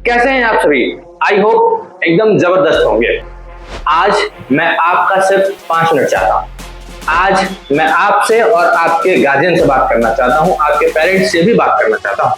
कैसे हैं आप सभी? आई होप एकदम जबरदस्त होंगे। आज मैं आपका सिर्फ 5 मिनट चाहता हूँ। आज मैं आपसे और आपके गार्जियन से बात करना चाहता हूँ, आपके पेरेंट्स से भी बात करना चाहता हूँ।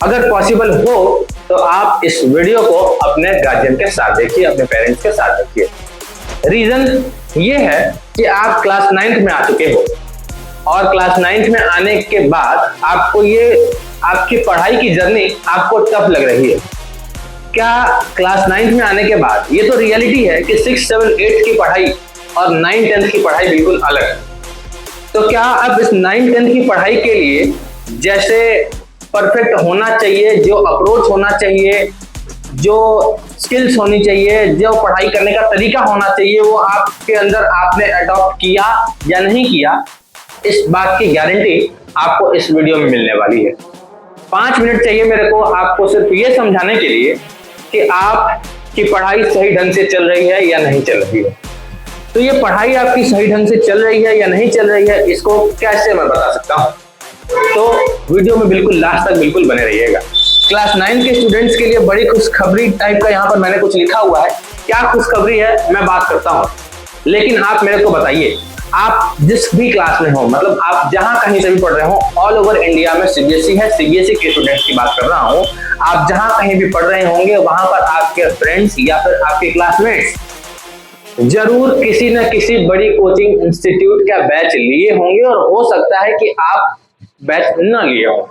अगर पॉसिबल हो तो आप इस वीडियो को अपने गार्जियन के साथ देखिए, अपने पेरेंट्स के साथ देखिए। रीजन ये है कि आप क्लास 9th में आ चुके हो और क्लास 9th में आने के बाद आपको ये आपकी पढ़ाई की जर्नी आपको टफ लग रही है। क्या क्लास 9th में आने के बाद ये तो रियलिटी है कि 6, 7, 8 की पढ़ाई और 9, 10 की पढ़ाई बिल्कुल अलग है। तो क्या अब इस 9, 10 की पढ़ाई के लिए जैसे परफेक्ट होना चाहिए, जो अप्रोच होना चाहिए, जो स्किल्स होनी चाहिए, जो पढ़ाई करने का तरीका होना चाहिए, वो आपके अंदर आपने अडॉप्ट किया या नहीं किया, इस बात की गारंटी आपको इस वीडियो में मिलने वाली है। 5 मिनट चाहिए मेरे को आपको सिर्फ ये समझाने के लिए कि आपकी पढ़ाई सही ढंग से चल रही है या नहीं चल रही है। तो ये पढ़ाई आपकी सही ढंग से चल रही है या नहीं चल रही है, इसको कैसे मैं बता सकता हूँ? तो वीडियो में बिल्कुल लास्ट तक बिल्कुल बने रहिएगा। क्लास 9 के स्टूडेंट्स के लिए बड़ी खुशखबरी टाइप का यहाँ पर मैंने कुछ लिखा हुआ है। क्या खुशखबरी है मैं बात करता हूँ, लेकिन आप मेरे को बताइए, आप जिस भी क्लास में हो, मतलब आप जहां कहीं से भी पढ़ रहे हो, ऑल ओवर इंडिया में सीबीएसई है, सीबीएसई के स्टूडेंट्स की बात कर रहा हूं। आप जहां कहीं भी पढ़ रहे होंगे वहां पर आपके फ्रेंड्स या फिर आपके क्लासमेट्स जरूर किसी न किसी बड़ी कोचिंग इंस्टीट्यूट का बैच लिए होंगे और हो सकता है कि आप बैच न लिए हो।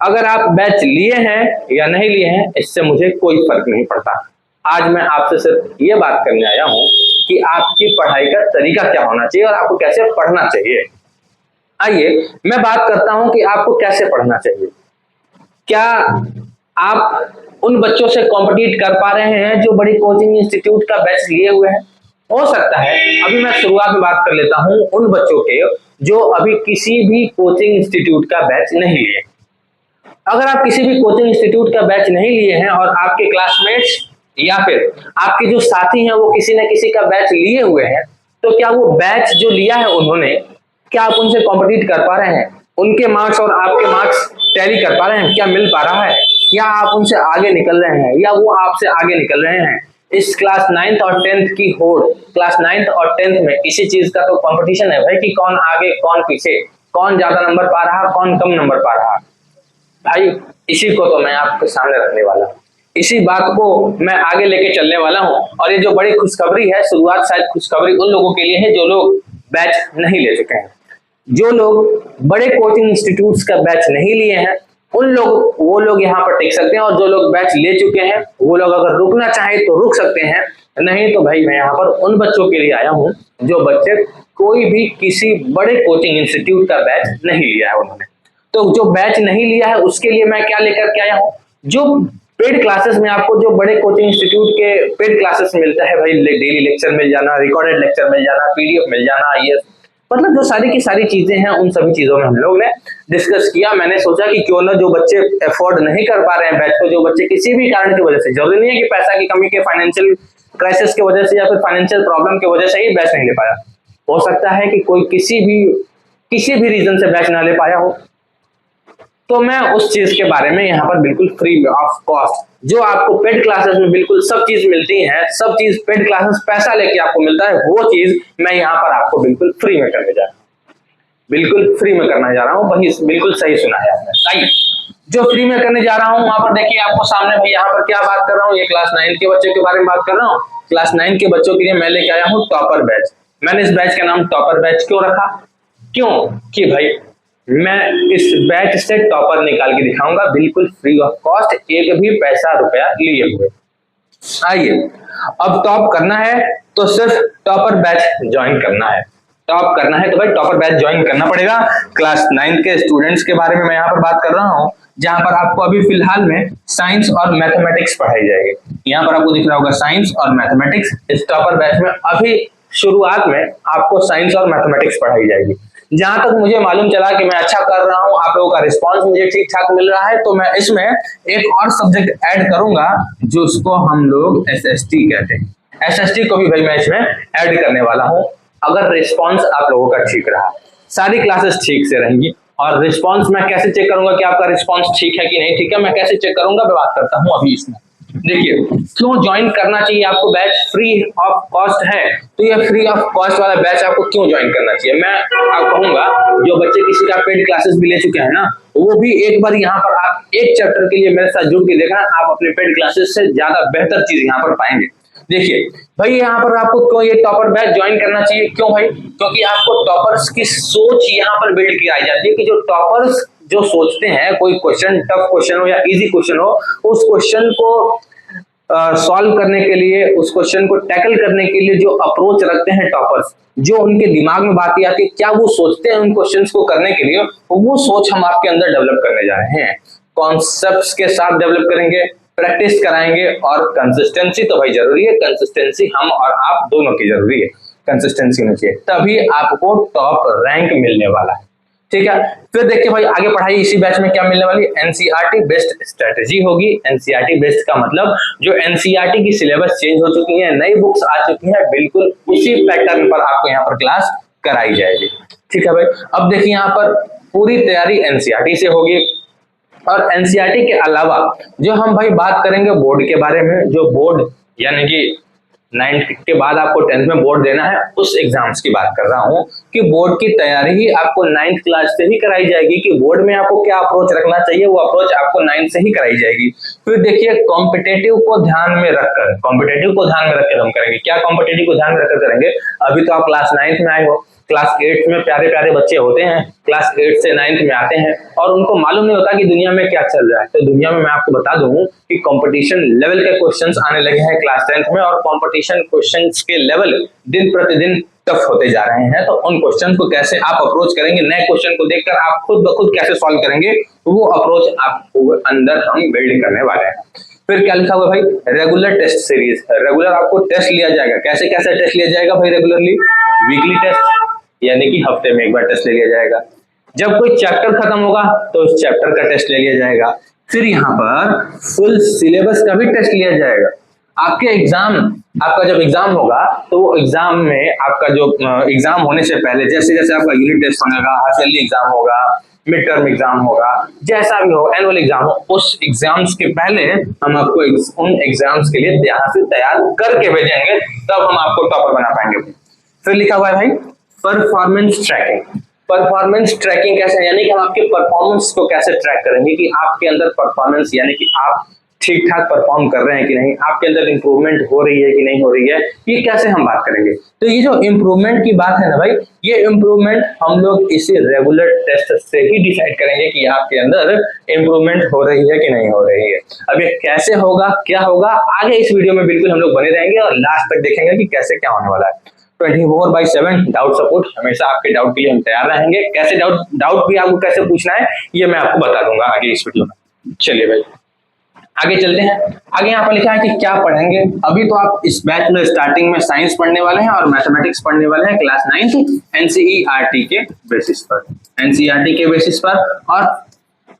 अगर आप बैच लिए हैं या नहीं लिए हैं, इससे मुझे कोई फर्क नहीं पड़ता। आज मैं आपसे सिर्फ ये बात करने आया हूं कि आपकी पढ़ाई का तरीका क्या होना चाहिए और आपको कैसे पढ़ना चाहिए। आइए मैं बात करता हूं कि आपको कैसे पढ़ना चाहिए। क्या आप उन बच्चों से कॉम्पिटिट कर पा रहे हैं जो बड़ी कोचिंग इंस्टीट्यूट का बैच लिए हुए हैं? हो सकता है। अभी मैं शुरुआत में बात कर लेता हूं उन बच्चों के जो अभी किसी भी कोचिंग इंस्टीट्यूट का बैच नहीं लिए। अगर आप किसी भी कोचिंग इंस्टीट्यूट का बैच नहीं लिए हैं और आपके क्लासमेट्स या फिर आपके जो साथी हैं वो किसी न किसी का बैच लिए हुए हैं, तो क्या वो बैच जो लिया है उन्होंने, क्या आप उनसे कॉम्पिटिट कर पा रहे हैं? उनके मार्क्स और आपके मार्क्स टैली कर पा रहे हैं? क्या मिल पा रहा है? या आप उनसे आगे निकल रहे हैं या वो आपसे आगे निकल रहे हैं? इस क्लास 9th और 10th की होड़, क्लास 9th और 10th में इसी चीज का तो कॉम्पिटिशन है भाई कि कौन आगे कौन पीछे, कौन ज्यादा नंबर पा रहा, कौन कम नंबर पा रहा। भाई इसी को तो मैं आपके सामने रखने वाला हूँ, इसी बात को मैं आगे लेके चलने वाला हूँ। और ये जो बड़ी खुशखबरी है, शुरुआत शायद खुशखबरी उन लोगों के लिए है जो लोग बैच नहीं ले चुके हैं। जो लोग बड़े कोचिंग इंस्टीट्यूट्स का बैच नहीं लिए हैं वो लोग यहाँ पर टिक सकते हैं, और जो लोग बैच ले चुके हैं वो लोग अगर रुकना चाहे तो रुक सकते हैं। नहीं तो भाई मैं यहाँ पर उन बच्चों के लिए आया हूँ जो बच्चे कोई भी किसी बड़े कोचिंग इंस्टीट्यूट का बैच नहीं लिया है उन्होंने। तो जो बैच नहीं लिया है उसके लिए मैं क्या लेकर के आया हूँ, जो पेड क्लासेस में आपको जो बड़े कोचिंग इंस्टीट्यूट के पेड क्लासेस मिलता है भाई, डेली लेक्चर मिल जाना, रिकॉर्डेड लेक्चर मिल जाना, पीडीएफ मिल जाना, ये मतलब जो सारी की सारी चीजें हैं, उन सभी चीजों में हम लोग ने डिस्कस किया। मैंने सोचा कि क्यों ना जो बच्चे अफोर्ड नहीं कर पा रहे हैं बैच को, जो बच्चे किसी भी कारण की वजह से, जरूरी नहीं है कि पैसा की कमी के, फाइनेंशियल क्राइसिस की वजह से या फिर फाइनेंशियल प्रॉब्लम की वजह से ही बैच नहीं ले पाया, हो सकता है कि कोई किसी भी रीजन से बैच ना ले पाया हो, तो मैं उस चीज के बारे में यहाँ पर बिल्कुल फ्री ऑफ कॉस्ट, जो आपको पेड क्लासेस में बिल्कुल सब चीज मिलती है, सब चीज पेड क्लासेस पैसा लेके आपको मिलता है, वो चीज मैं यहाँ पर आपको बिल्कुल फ्री में करने जा रहा हूँ, बिल्कुल फ्री में करने जा रहा हूँ। वही बिल्कुल सही सुना है आपने। जो फ्री में करने जा रहा हूँ वहां पर देखिए आपको सामने भाई यहाँ पर क्या बात कर रहा हूँ, ये क्लास 9 के बच्चों के बारे में बात कर रहा हूँ। क्लास 9 के बच्चों के लिए मैं लेके आया हूँ टॉपर बैच। मैंने इस बैच का नाम टॉपर बैच क्यों रखा? क्यों कि भाई मैं इस बैच से टॉपर निकाल के दिखाऊंगा बिल्कुल फ्री ऑफ कॉस्ट, एक भी पैसा रुपया लिए हुए। आइए अब टॉप करना है तो सिर्फ टॉपर बैच ज्वाइन करना है। टॉप करना है तो भाई टॉपर बैच ज्वाइन करना पड़ेगा। क्लास 9 के स्टूडेंट्स के बारे में मैं यहाँ पर बात कर रहा हूँ, जहां पर आपको अभी फिलहाल में साइंस और मैथमेटिक्स पढ़ाई जाएगी। यहाँ पर आपको दिख रहा होगा साइंस और मैथमेटिक्स। इस टॉपर बैच में अभी शुरुआत में आपको साइंस और मैथमेटिक्स पढ़ाई जाएगी। जहां तक मुझे मालूम चला कि मैं अच्छा कर रहा हूं, आप लोगों का रिस्पांस मुझे ठीक ठाक मिल रहा है, तो मैं इसमें एक और सब्जेक्ट ऐड करूंगा जो उसको हम लोग एसएसटी कहते हैं। एसएसटी को भी भाई मैं इसमें ऐड करने वाला हूं, अगर रिस्पांस आप लोगों का ठीक रहा, सारी क्लासेस ठीक से रहेंगी और रिस्पॉन्स मैं कैसे चेक करूंगा कि आपका रिस्पॉन्स ठीक है कि नहीं ठीक है, मैं कैसे चेक करूंगा मैं बात करता हूं अभी इसमें। देखिए, क्यों ज्वाइन करना चाहिए आपको बैच, फ्री ऑफ कॉस्ट है, तो ये फ्री ऑफ कॉस्ट वाला बैच आपको क्यों ज्वाइन करना चाहिए। मैं आपको कहूंगा जो बच्चे किसी का पेड क्लासेस भी ले चुके हैं ना, वो भी एक बार यहाँ पर आप एक चैप्टर के लिए मेरे साथ जुड़ के देखना, आप अपने पेड क्लासेस से ज्यादा बेहतर चीज यहाँ पर पाएंगे। देखिए भाई, यहाँ पर आपको क्यों ये टॉपर बैच ज्वाइन करना चाहिए, क्यों भाई, क्योंकि आपको टॉपर्स की सोच यहाँ पर बिल्ड की जाती है कि जो टॉपर्स जो सोचते हैं कोई क्वेश्चन, टफ क्वेश्चन हो या इजी क्वेश्चन हो, उस क्वेश्चन को सॉल्व करने के लिए, उस क्वेश्चन को टैकल करने के लिए जो अप्रोच रखते हैं टॉपर्स, जो उनके दिमाग में बातें आती है, क्या वो सोचते हैं उन क्वेश्चंस को करने के लिए, वो सोच हम आपके अंदर डेवलप करने जा रहे हैं। कॉन्सेप्ट्स के साथ डेवलप करेंगे, प्रैक्टिस कराएंगे, और कंसिस्टेंसी तो भाई जरूरी है। कंसिस्टेंसी हम और आप दोनों की जरूरी है, कंसिस्टेंसी होनी चाहिए, तभी आपको टॉप रैंक मिलने वाला है। ठीक है, फिर देखिए भाई आगे पढ़ाई इसी बैच में क्या मिलने वाली, एनसीईआरटी बेस्ड स्ट्रेटेजी होगी। एनसीईआरटी बेस्ड का मतलब जो एनसीईआरटी की सिलेबस चेंज हो चुकी है, नई बुक्स आ चुकी है, बिल्कुल उसी पैटर्न पर आपको यहाँ पर क्लास कराई जाएगी। ठीक है भाई, अब देखिए यहाँ पर पूरी तैयारी एनसीईआरटी से होगी, और एनसीईआरटी के अलावा जो हम भाई बात करेंगे बोर्ड के बारे में, जो बोर्ड यानी कि 9th के बाद आपको 10th में बोर्ड देना है, उस एग्जाम्स की बात कर रहा हूं कि बोर्ड की तैयारी ही आपको 9th क्लास से ही कराई जाएगी, कि बोर्ड में आपको क्या अप्रोच रखना चाहिए, वो अप्रोच आपको 9th से ही कराई जाएगी। फिर देखिए कॉम्पिटेटिव को ध्यान में रखकर, कॉम्पिटेटिव को ध्यान में रखकर हम करेंगे, क्या कॉम्पिटेटिव को ध्यान में रखकर करेंगे, अभी तो आप क्लास 9th में आए हो, क्लास 8 में प्यारे प्यारे बच्चे होते हैं, क्लास 8 से 9th में आते हैं और उनको मालूम नहीं होता कि दुनिया में क्या चल रहा है। तो दुनिया में मैं आपको बता दूं कि कंपटीशन लेवल के क्वेश्चंस आने लगे हैं क्लास 10th में, और कंपटीशन क्वेश्चंस के लेवल दिन प्रतिदिन टफ होते जा रहे हैं। तो उन क्वेश्चन को कैसे आप अप्रोच करेंगे, नए क्वेश्चन को देखकर आप खुद ब खुद कैसे सॉल्व करेंगे, वो अप्रोच आपको अंदर हम बिल्ड करने वाले हैं। फिर क्या लिखा हुआ भाई, रेगुलर टेस्ट सीरीज, रेगुलर आपको टेस्ट लिया जाएगा। कैसे कैसे टेस्ट लिया जाएगा भाई रेगुलरली, वीकली टेस्ट यानी कि हफ्ते में एक बार टेस्ट ले लिया जाएगा। जब कोई चैप्टर खत्म होगा तो उस चैप्टर का टेस्ट ले लिया जाएगा। फिर यहाँ पर फुल सिलेबस का भी टेस्ट लिया जाएगा। आपके एग्जाम, आपका जब एग्जाम होगा तो वो एग्जाम में आपका जो एग्जाम होने से पहले जैसे जैसे आपका यूनिट टेस्ट होगा, हाफ एग्जाम होगा, मिड टर्म एग्जाम होगा, जैसा भी हो, एनुअल एग्जाम हो, उस एग्जाम्स के पहले हम आपको उन एग्जाम्स के लिए यहाँ से तैयार करके भेजेंगे, तब हम आपको टॉपर बना पाएंगे। फिर लिखा हुआ है भाई परफॉर्मेंस ट्रैकिंग। परफॉर्मेंस ट्रैकिंग कैसे, यानी कि हम आपके परफॉर्मेंस को कैसे ट्रैक करेंगे कि आपके अंदर परफॉर्मेंस यानी कि आप ठीक ठाक परफॉर्म कर रहे हैं कि नहीं, आपके अंदर इंप्रूवमेंट हो रही है कि नहीं हो रही है, ये कैसे हम बात करेंगे। तो ये जो इम्प्रूवमेंट की बात है ना भाई, ये इम्प्रूवमेंट हम लोग इसी रेगुलर टेस्ट से ही डिसाइड करेंगे कि आपके अंदर इम्प्रूवमेंट हो रही है कि नहीं हो रही है। अब ये कैसे होगा, क्या होगा, आगे इस वीडियो में बिल्कुल हम लोग बने रहेंगे और लास्ट तक देखेंगे कि कैसे क्या होने वाला है। 24/7 डाउट सपोर्ट, हमेशा आपके डाउट के लिए हम तैयार रहेंगे। कैसे डाउट भी आपको कैसे पूछना है ये मैं आपको बता दूंगा आगे इस वीडियो में। चलिए भाई आगे चलते हैं। आगे यहाँ पर लिखा है कि क्या पढ़ेंगे। अभी तो आप इस बैच में स्टार्टिंग में साइंस पढ़ने वाले हैं और मैथमेटिक्स पढ़ने वाले हैं क्लास 9 एनसीईआरटी के बेसिस पर, एनसीईआरटी के बेसिस पर, और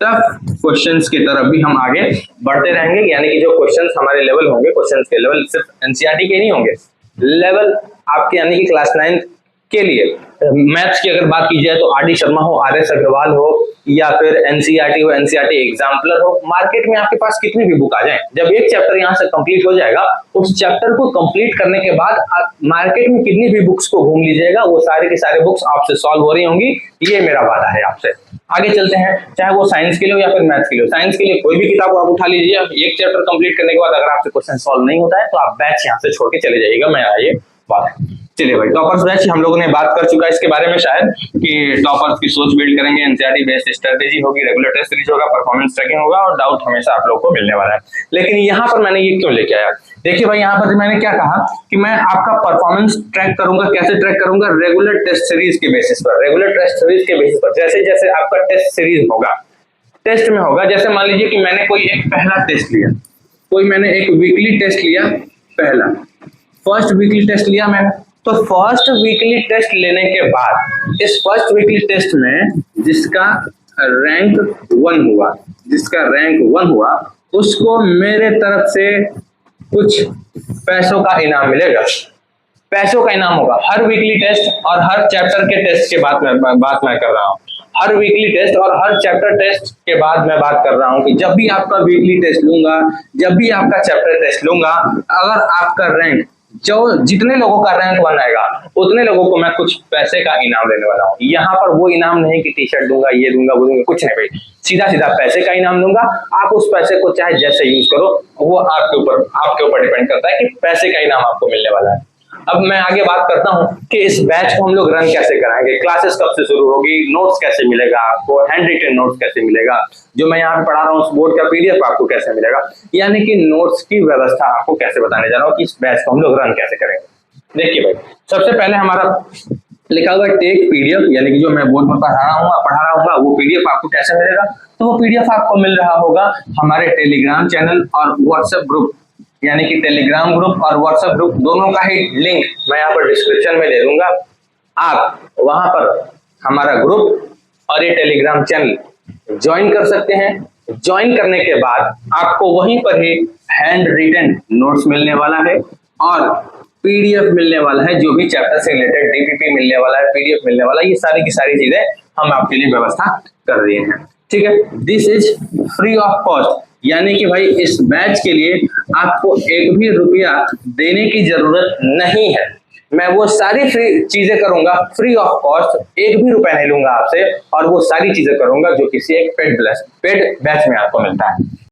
टफ क्वेश्चंस की तरफ भी हम आगे बढ़ते रहेंगे। यानी कि जो क्वेश्चंस हमारे लेवल होंगे, क्वेश्चंस के लेवल सिर्फ एनसीईआरटी के नहीं होंगे, लेवल आपके यानी कि क्लास 9 के लिए मैथ्स की अगर बात की जाए तो आर.डी. शर्मा हो, आर.एस. अग्रवाल हो, या फिर एनसीईआरटी हो, एनसीईआरटी एग्जाम्पलर हो, मार्केट में आपके पास कितनी भी बुक आ जाए, जब एक चैप्टर यहाँ से कंप्लीट हो जाएगा, उस चैप्टर को कंप्लीट करने के बाद आप मार्केट में कितनी भी बुक्स को घूम लीजिएगा, वो सारे के सारे बुक्स आपसे सॉल्व हो रही होंगी, ये मेरा वादा है आपसे। आगे चलते हैं, चाहे वो साइंस के लिए हो या फिर मैथ्स के लिए हो। साइंस के लिए कोई भी किताब आप उठा लीजिए, एक चैप्टर कंप्लीट करने के बाद अगर आपसे क्वेश्चन सॉल्व नहीं होता है तो आप बैच यहाँ से छोड़ के चले जाइएगा, मैं ये बात है। चलिए भाई टॉपर्स बैच हम लोगों ने बात कर चुका है इसके बारे में शायद, कि टॉपर्स की सोच बिल्ड करेंगे, एनसीईआरटी बेस्ड स्ट्रेटेजी होगी, रेगुलर टेस्ट सीरीज होगा, परफॉर्मेंस ट्रैकिंग होगा, और डाउट हमेशा आप लोगों को मिलने वाला है। लेकिन यहाँ पर मैंने ये क्यों लेके आया, देखिए भाई यहाँ पर मैंने क्या कहा कि मैं आपका परफॉर्मेंस ट्रैक करूंगा। कैसे ट्रैक करूंगा, रेगुलर टेस्ट सीरीज के बेसिस पर, रेगुलर टेस्ट सीरीज के बेसिस पर। जैसे जैसे आपका टेस्ट सीरीज होगा, टेस्ट में होगा, जैसे मान लीजिए कि मैंने कोई एक पहला टेस्ट लिया, मैंने एक वीकली टेस्ट लिया, पहला फर्स्ट वीकली टेस्ट लिया मैंने, तो फर्स्ट वीकली टेस्ट लेने के बाद इस फर्स्ट वीकली टेस्ट में जिसका रैंक 1 हुआ, उसको मेरे तरफ से कुछ पैसों का इनाम मिलेगा। पैसों का इनाम होगा हर वीकली टेस्ट और हर चैप्टर के टेस्ट के बात मैं कर रहा हूँ। हर वीकली टेस्ट और हर चैप्टर टेस्ट के बाद मैं बात कर रहा हूं कि जब भी आपका वीकली टेस्ट लूंगा, जब भी आपका चैप्टर टेस्ट लूंगा, अगर आपका रैंक जो जितने लोगों का रैंक बनाएगा उतने लोगों को मैं कुछ पैसे का इनाम देने वाला हूँ। यहाँ पर वो इनाम नहीं कि टी शर्ट दूंगा, ये दूंगा, वो दूंगा, कुछ नहीं भाई, सीधा सीधा पैसे का इनाम दूंगा। आप उस पैसे को चाहे जैसे यूज करो, वो आपके ऊपर डिपेंड करता है कि पैसे का इनाम आपको मिलने वाला है। अब मैं आगे बात करता हूं कि इस बैच को हम लोग रन कैसे कराएंगे, क्लासेस कब से शुरू होगी, नोट्स कैसे मिलेगा आपको, हैंड रिटन नोट्स कैसे मिलेगा, जो मैं यहाँ पे पढ़ा रहा हूँ उस बोर्ड का पीडीएफ आपको कैसे मिलेगा, यानी कि नोट्स की व्यवस्था आपको कैसे बताने जा रहा हूँ कि इस बैच को हम लोग रन कैसे करेंगे। देखिए भाई, सबसे पहले हमारा लिखा हुआ टेक पीडीएफ, यानी कि जो मैं बोर्ड पर पढ़ा रहा हूँ वो पीडीएफ आपको कैसे मिलेगा। तो वो पीडीएफ आपको मिल रहा होगा हमारे टेलीग्राम चैनल और व्हाट्सएप ग्रुप, यानी कि टेलीग्राम ग्रुप और व्हाट्सएप ग्रुप दोनों का ही लिंक मैं यहाँ पर डिस्क्रिप्शन में दे दूंगा। आप वहां पर हमारा ग्रुप और ये टेलीग्राम चैनल ज्वाइन कर सकते हैं। ज्वाइन करने के बाद आपको वहीं पर ही हैंड रिटन नोट्स मिलने वाला है और पीडीएफ मिलने वाला है, जो भी चैप्टर से रिलेटेड डीपीपी मिलने वाला है, पीडीएफ मिलने वाला है, ये सारी की सारी चीजें हम आपके लिए व्यवस्था कर रहे हैं। ठीक है, this is free of cost, यानी कि भाई इस बैच के लिए आपको एक भी रुपया देने की जरूरत नहीं है। मैं वो सारी फ्री चीजें करूंगा फ्री ऑफ कॉस्ट, एक भी रुपया नहीं लूंगा आपसे और वो सारी चीजें करूंगा जो किसी एक पेड बैच में आपको मिलता है।